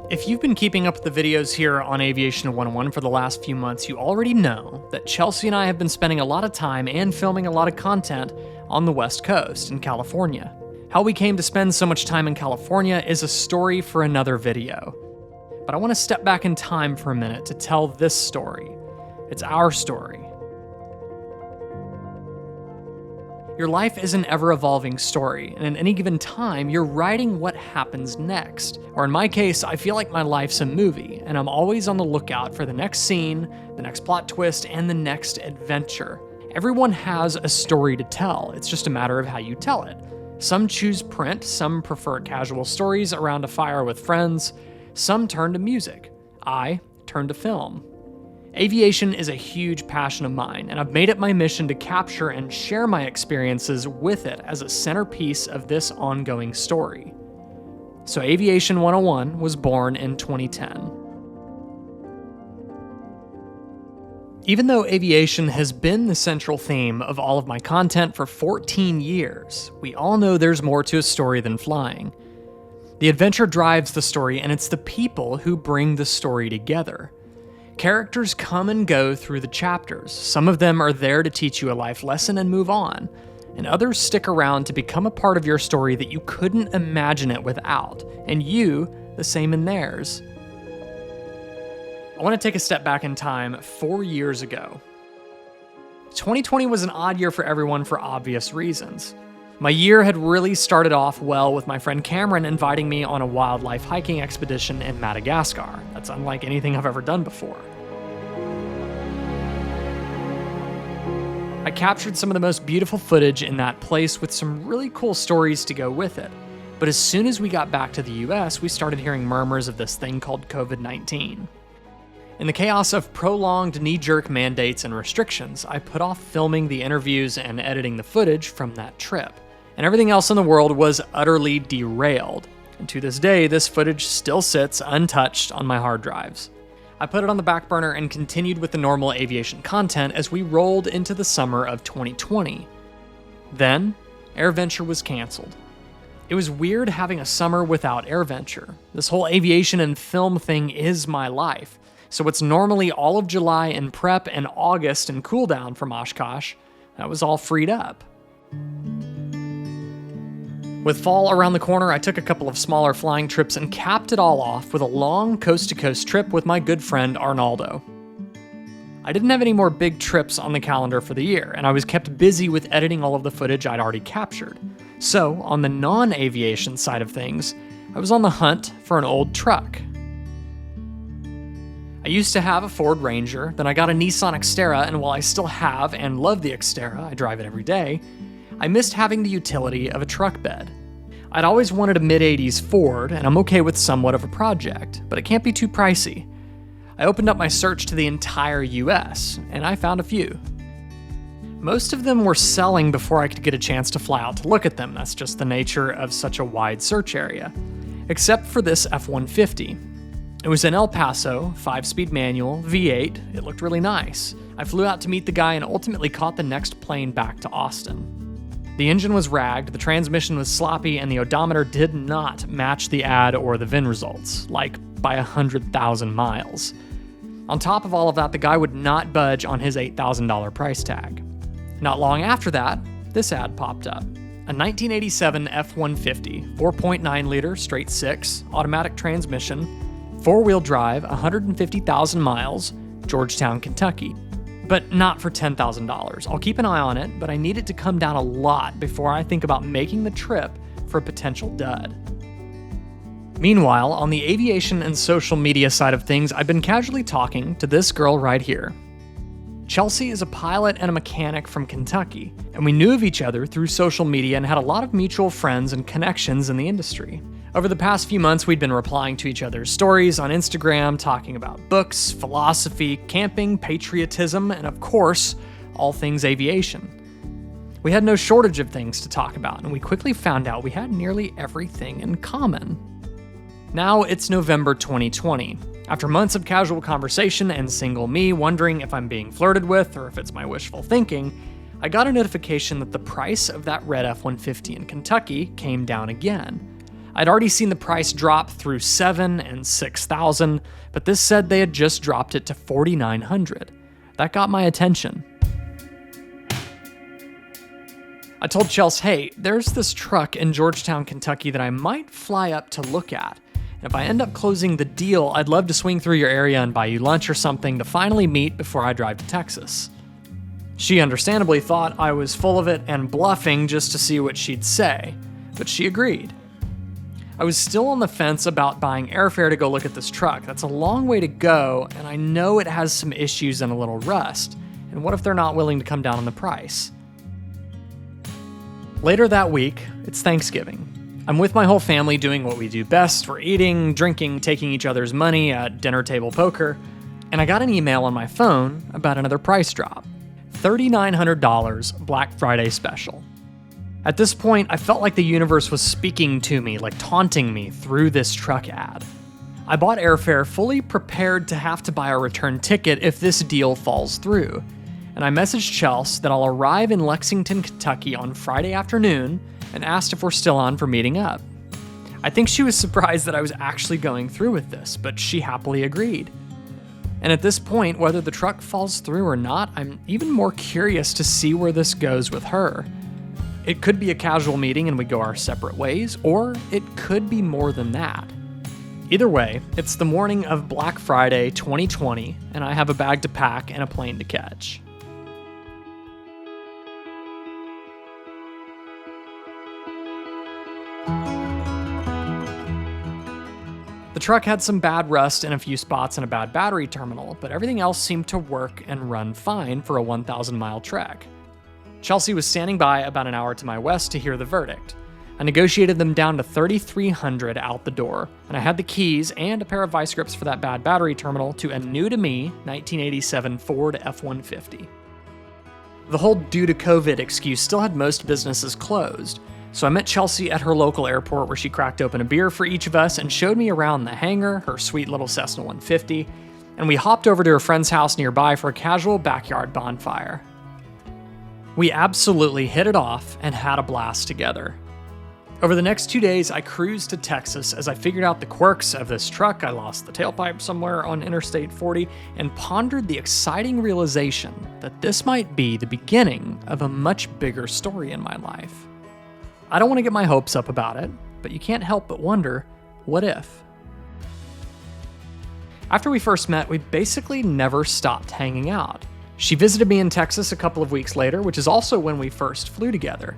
If you've been keeping up with the videos here on Aviation 101 for the last few months, you already know that Chelsea and I have been spending a lot of time and filming a lot of content on the West Coast in California. How we came to spend so much time in California is a story for another video. But I want to step back in time for a minute to tell this story. It's our story. Your life is an ever-evolving story, and at any given time, you're writing what happens next. Or in my case, I feel like my life's a movie, and I'm always on the lookout for the next scene, the next plot twist, and the next adventure. Everyone has a story to tell, it's just a matter of how you tell it. Some choose print, some prefer casual stories around a fire with friends, some turn to music. I turn to film. Aviation is a huge passion of mine, and I've made it my mission to capture and share my experiences with it as a centerpiece of this ongoing story. So Aviation 101 was born in 2010. Even though aviation has been the central theme of all of my content for 14 years, we all know there's more to a story than flying. The adventure drives the story, and it's the people who bring the story together. Characters come and go through the chapters. Some of them are there to teach you a life lesson and move on, and others stick around to become a part of your story that you couldn't imagine it without, and you, the same in theirs. I want to take a step back in time 4 years ago. 2020 was an odd year for everyone for obvious reasons. My year had really started off well with my friend Cameron inviting me on a wildlife hiking expedition in Madagascar. That's unlike anything I've ever done before. I captured some of the most beautiful footage in that place with some really cool stories to go with it. But as soon as we got back to the US, we started hearing murmurs of this thing called COVID-19. In the chaos of prolonged knee-jerk mandates and restrictions, I put off filming the interviews and editing the footage from that trip. And everything else in the world was utterly derailed. And to this day, this footage still sits untouched on my hard drives. I put it on the back burner and continued with the normal aviation content as we rolled into the summer of 2020. Then, AirVenture was canceled. It was weird having a summer without AirVenture. This whole aviation and film thing is my life. So what's normally all of July in prep and August in cool down from Oshkosh, that was all freed up. With fall around the corner, I took a couple of smaller flying trips and capped it all off with a long coast-to-coast trip with my good friend Arnaldo. I didn't have any more big trips on the calendar for the year, and I was kept busy with editing all of the footage I'd already captured. So, on the non-aviation side of things, I was on the hunt for an old truck. I used to have a Ford Ranger, then I got a Nissan Xterra, and while I still have and love the Xterra, I drive it every day, I missed having the utility of a truck bed. I'd always wanted a mid-80s Ford, and I'm okay with somewhat of a project, but it can't be too pricey. I opened up my search to the entire US, and I found a few. Most of them were selling before I could get a chance to fly out to look at them. That's just the nature of such a wide search area. Except for this F-150. It was an El Paso, 5-speed manual, V8. It looked really nice. I flew out to meet the guy and ultimately caught the next plane back to Austin. The engine was ragged, the transmission was sloppy, and the odometer did not match the ad or the VIN results, like by 100,000 miles. On top of all of that, the guy would not budge on his $8,000 price tag. Not long after that, this ad popped up. A 1987 F-150, 4.9-liter straight six, automatic transmission, four-wheel drive, 150,000 miles, Georgetown, Kentucky. But not for $10,000. I'll keep an eye on it, but I need it to come down a lot before I think about making the trip for a potential dud. Meanwhile, on the aviation and social media side of things, I've been casually talking to this girl right here. Chelsea is a pilot and a mechanic from Kentucky, and we knew of each other through social media and had a lot of mutual friends and connections in the industry. Over the past few months, we'd been replying to each other's stories on Instagram, talking about books, philosophy, camping, patriotism, and of course, all things aviation. We had no shortage of things to talk about, and we quickly found out we had nearly everything in common. Now it's November 2020. After months of casual conversation and single me wondering if I'm being flirted with or if it's my wishful thinking, I got a notification that the price of that red F-150 in Kentucky came down again. I'd already seen the price drop through $7,000 and $6,000, but this said they had just dropped it to $4,900. That got my attention. I told Chelsea, hey, there's this truck in Georgetown, Kentucky that I might fly up to look at. And if I end up closing the deal, I'd love to swing through your area and buy you lunch or something to finally meet before I drive to Texas. She understandably thought I was full of it and bluffing just to see what she'd say, but she agreed. I was still on the fence about buying airfare to go look at this truck. That's a long way to go, and I know it has some issues and a little rust. And what if they're not willing to come down on the price? Later that week, it's Thanksgiving. I'm with my whole family doing what we do best. We're eating, drinking, taking each other's money at dinner table poker, and I got an email on my phone about another price drop. $3,900 Black Friday special. At this point, I felt like the universe was speaking to me, like taunting me through this truck ad. I bought airfare fully prepared to have to buy a return ticket if this deal falls through. And I messaged Chelsea that I'll arrive in Lexington, Kentucky on Friday afternoon and asked if we're still on for meeting up. I think she was surprised that I was actually going through with this, but she happily agreed. And at this point, whether the truck falls through or not, I'm even more curious to see where this goes with her. It could be a casual meeting and we go our separate ways, or it could be more than that. Either way, it's the morning of Black Friday 2020, and I have a bag to pack and a plane to catch. The truck had some bad rust in a few spots and a bad battery terminal, but everything else seemed to work and run fine for a 1,000-mile trek. Chelsea was standing by about an hour to my west to hear the verdict. I negotiated them down to $3,300 out the door, and I had the keys and a pair of vice grips for that bad battery terminal to a new-to-me 1987 Ford F-150. The whole due to COVID excuse still had most businesses closed, so I met Chelsea at her local airport where she cracked open a beer for each of us and showed me around the hangar, her sweet little Cessna 150, and we hopped over to her friend's house nearby for a casual backyard bonfire. We absolutely hit it off and had a blast together. Over the next 2 days, I cruised to Texas as I figured out the quirks of this truck. I lost the tailpipe somewhere on Interstate 40 and pondered the exciting realization that this might be the beginning of a much bigger story in my life. I don't want to get my hopes up about it, but you can't help but wonder, what if? After we first met, we basically never stopped hanging out. She visited me in Texas a couple of weeks later, which is also when we first flew together.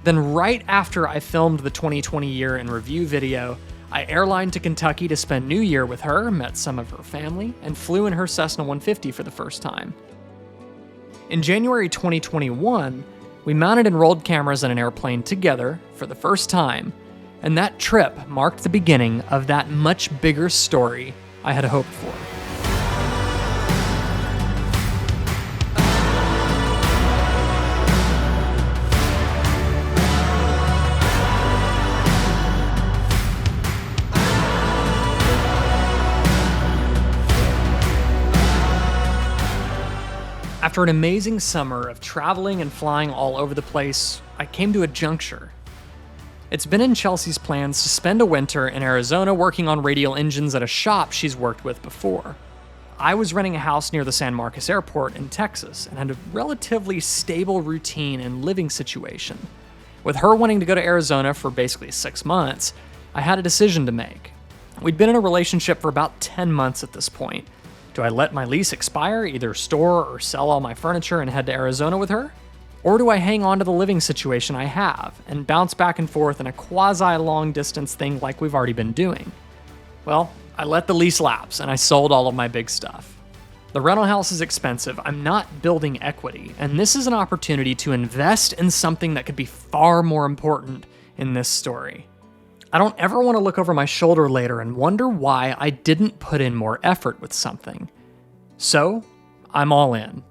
Then right after I filmed the 2020 year in review video, I airlined to Kentucky to spend New Year with her, met some of her family, and flew in her Cessna 150 for the first time. In January 2021, we mounted and rolled cameras in an airplane together for the first time, and that trip marked the beginning of that much bigger story I had hoped for. After an amazing summer of traveling and flying all over the place, I came to a juncture. It's been in Chelsea's plans to spend a winter in Arizona working on radial engines at a shop she's worked with before. I was renting a house near the San Marcos airport in Texas and had a relatively stable routine and living situation. With her wanting to go to Arizona for basically 6 months, I had a decision to make. We'd been in a relationship for about 10 months at this point. Do I let my lease expire, either store or sell all my furniture and head to Arizona with her? Or do I hang on to the living situation I have and bounce back and forth in a quasi-long distance thing like we've already been doing? Well, I let the lease lapse and I sold all of my big stuff. The rental house is expensive, I'm not building equity, and this is an opportunity to invest in something that could be far more important in this story. I don't ever want to look over my shoulder later and wonder why I didn't put in more effort with something. So, I'm all in.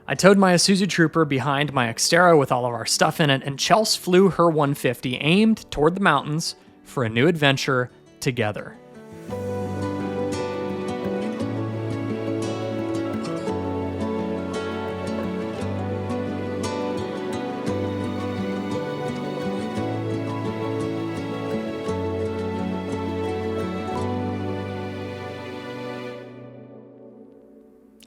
I towed my Isuzu Trooper behind my Xterra with all of our stuff in it, and Chelsea flew her 150 aimed toward the mountains for a new adventure together.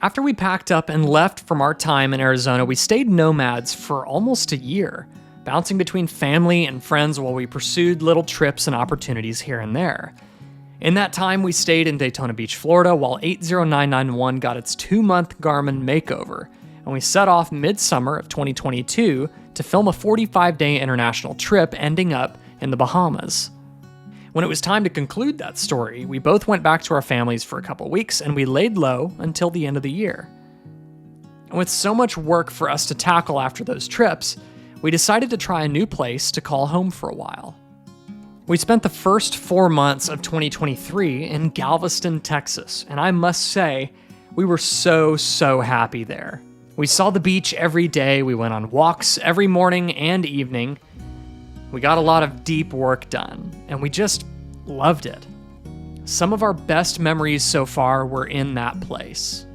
After we packed up and left from our time in Arizona, we stayed nomads for almost a year, bouncing between family and friends while we pursued little trips and opportunities here and there. In that time, we stayed in Daytona Beach, Florida, while 80991 got its 2-month Garmin makeover, and we set off midsummer of 2022 to film a 45-day international trip ending up in the Bahamas. When it was time to conclude that story, we both went back to our families for a couple weeks and we laid low until the end of the year. And with so much work for us to tackle after those trips, we decided to try a new place to call home for a while. We spent the first 4 months of 2023 in Galveston, Texas, and I must say, we were so happy there. We saw the beach every day, we went on walks every morning and evening. We got a lot of deep work done, and we just loved it. Some of our best memories so far were in that place.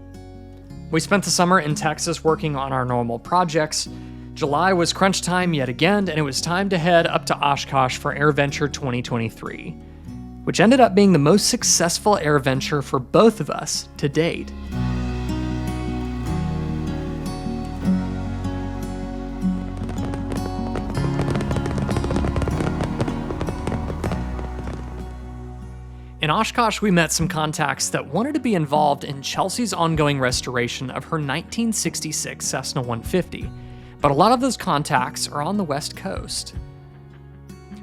We spent the summer in Texas working on our normal projects. July was crunch time yet again, and it was time to head up to Oshkosh for AirVenture 2023, which ended up being the most successful AirVenture for both of us to date. In Oshkosh, we met some contacts that wanted to be involved in Chelsea's ongoing restoration of her 1966 Cessna 150, but a lot of those contacts are on the West Coast.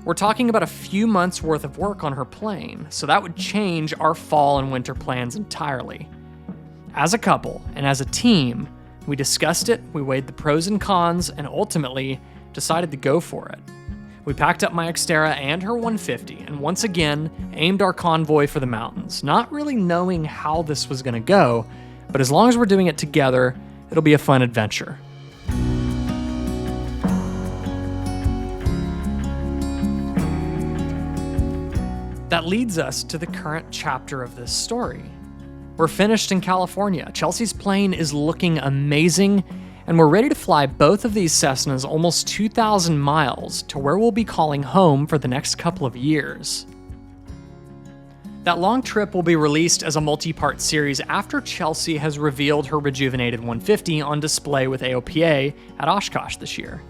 We're talking about a few months worth of work on her plane, so that would change our fall and winter plans entirely. As a couple and as a team, we discussed it, we weighed the pros and cons, and ultimately decided to go for it. We packed up my Xterra and her 150 and once again aimed our convoy for the mountains, not really knowing how this was going to go, but as long as we're doing it together, it'll be a fun adventure. That leads us to the current chapter of this story. We're finished in California. Chelsea's plane is looking amazing, and we're ready to fly both of these Cessnas almost 2,000 miles to where we'll be calling home for the next couple of years. That long trip will be released as a multi-part series after Chelsea has revealed her rejuvenated 150 on display with AOPA at Oshkosh this year.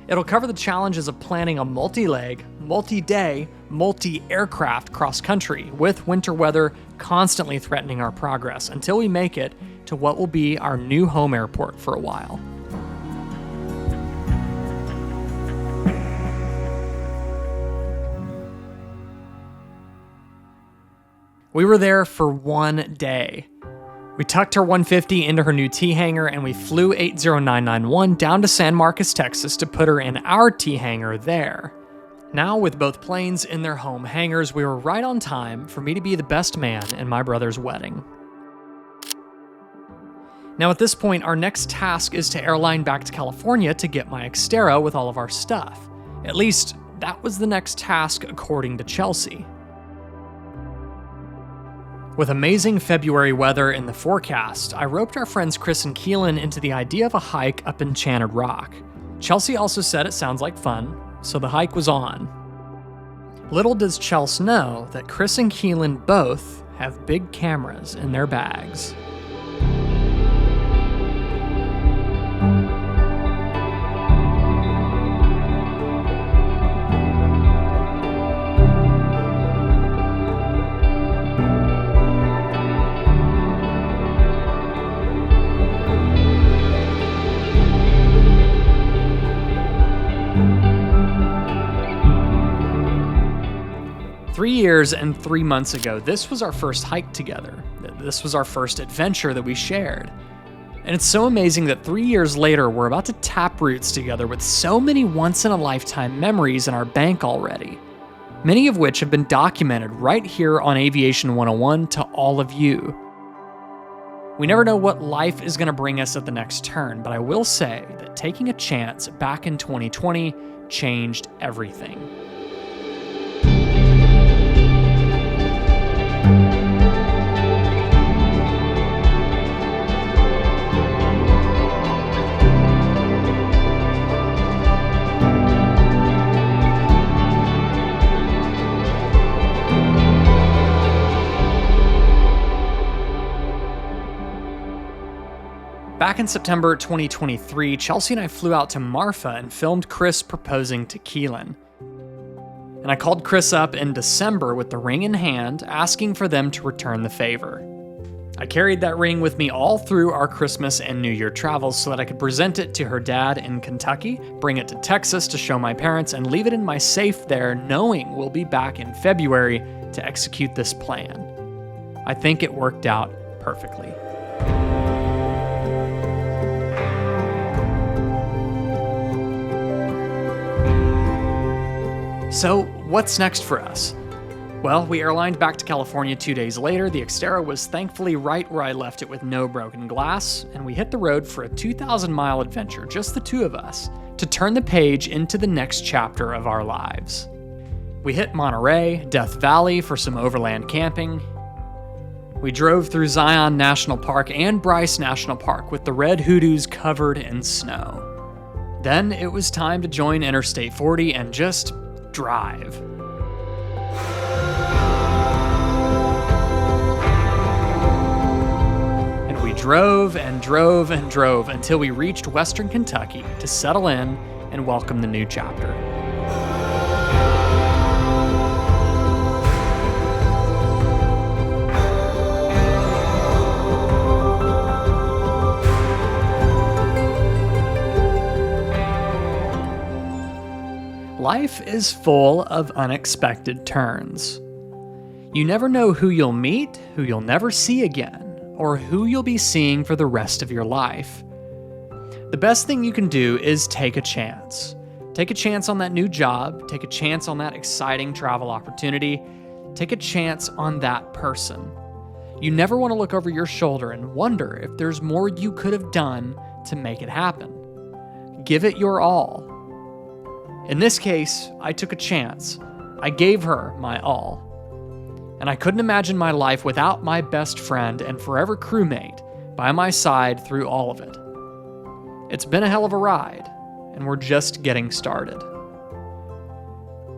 It'll cover the challenges of planning a multi-leg, multi-day, multi-aircraft cross-country with winter weather constantly threatening our progress until we make it to what will be our new home airport for a while. We were there for one day. We tucked her 150 into her new T-hangar and we flew 80991 down to San Marcos, Texas to put her in our T-hangar there. Now, with both planes in their home hangars, we were right on time for me to be the best man in my brother's wedding. Now at this point, our next task is to airline back to California to get my Xterra with all of our stuff. At least, that was the next task according to Chelsea. With amazing February weather in the forecast, I roped our friends Chris and Keelan into the idea of a hike up Enchanted Rock. Chelsea also said it sounds like fun, so the hike was on. Little does Chelsea know that Chris and Keelan both have big cameras in their bags. Three years and 3 months ago, this was our first hike together. This was our first adventure that we shared. And it's so amazing that 3 years later, we're about to tap roots together with so many once-in-a-lifetime memories in our bank already, many of which have been documented right here on Aviation 101 to all of you. We never know what life is going to bring us at the next turn, but I will say that taking a chance back in 2020 changed everything. Back in September 2023, Chelsea and I flew out to Marfa and filmed Chris proposing to Keelan. And I called Chris up in December with the ring in hand, asking for them to return the favor. I carried that ring with me all through our Christmas and New Year travels so that I could present it to her dad in Kentucky, bring it to Texas to show my parents, and leave it in my safe there, knowing we'll be back in February to execute this plan. I think it worked out perfectly. So, what's next for us? Well, we airlined back to California 2 days later. The Xterra was thankfully right where I left it with no broken glass, and we hit the road for a 2,000-mile adventure, just the two of us, to turn the page into the next chapter of our lives. We hit Monterey, Death Valley for some overland camping. We drove through Zion National Park and Bryce National Park with the red hoodoos covered in snow. Then it was time to join Interstate 40 and just drive. And we drove and drove and drove until we reached Western Kentucky to settle in and welcome the new chapter. Life is full of unexpected turns. You never know who you'll meet, who you'll never see again, or who you'll be seeing for the rest of your life. The best thing you can do is take a chance. Take a chance on that new job, take a chance on that exciting travel opportunity, take a chance on that person. You never want to look over your shoulder and wonder if there's more you could have done to make it happen. Give it your all. In this case, I took a chance. I gave her my all. And I couldn't imagine my life without my best friend and forever crewmate by my side through all of it. It's been a hell of a ride, and we're just getting started.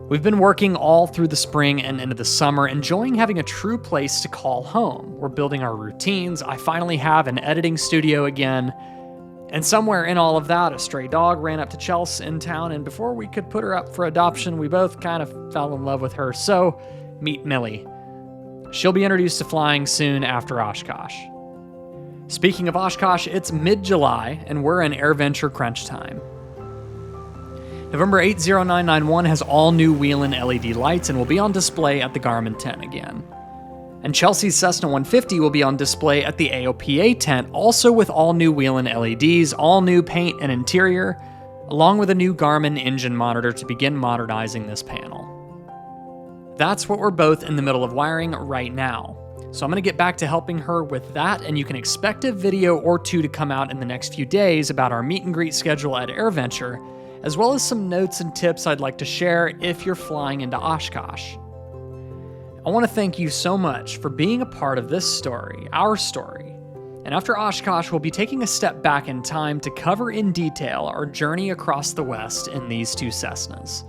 We've been working all through the spring and into the summer, enjoying having a true place to call home. We're building our routines. I finally have an editing studio again. And somewhere in all of that, a stray dog ran up to Chelsea in town, and before we could put her up for adoption, we both kind of fell in love with her. So, meet Millie. She'll be introduced to flying soon after Oshkosh. Speaking of Oshkosh, it's mid-July, and we're in AirVenture crunch time. November 80991 has all new Whelen LED lights and will be on display at the Garmin tent again. And Chelsea's Cessna 150 will be on display at the AOPA tent, also with all new Whelen LEDs, all new paint and interior, along with a new Garmin engine monitor to begin modernizing this panel. That's what we're both in the middle of wiring right now. So I'm going to get back to helping her with that, and you can expect a video or two to come out in the next few days about our meet and greet schedule at AirVenture, as well as some notes and tips I'd like to share if you're flying into Oshkosh. I want to thank you so much for being a part of this story, our story. And after Oshkosh, we'll be taking a step back in time to cover in detail our journey across the West in these two Cessnas.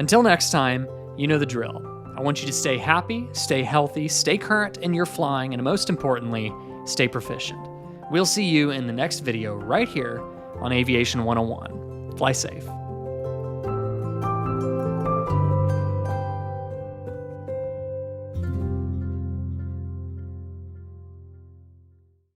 Until next time, you know the drill. I want you to stay happy, stay healthy, stay current in your flying, and most importantly, stay proficient. We'll see you in the next video right here on Aviation 101. Fly safe.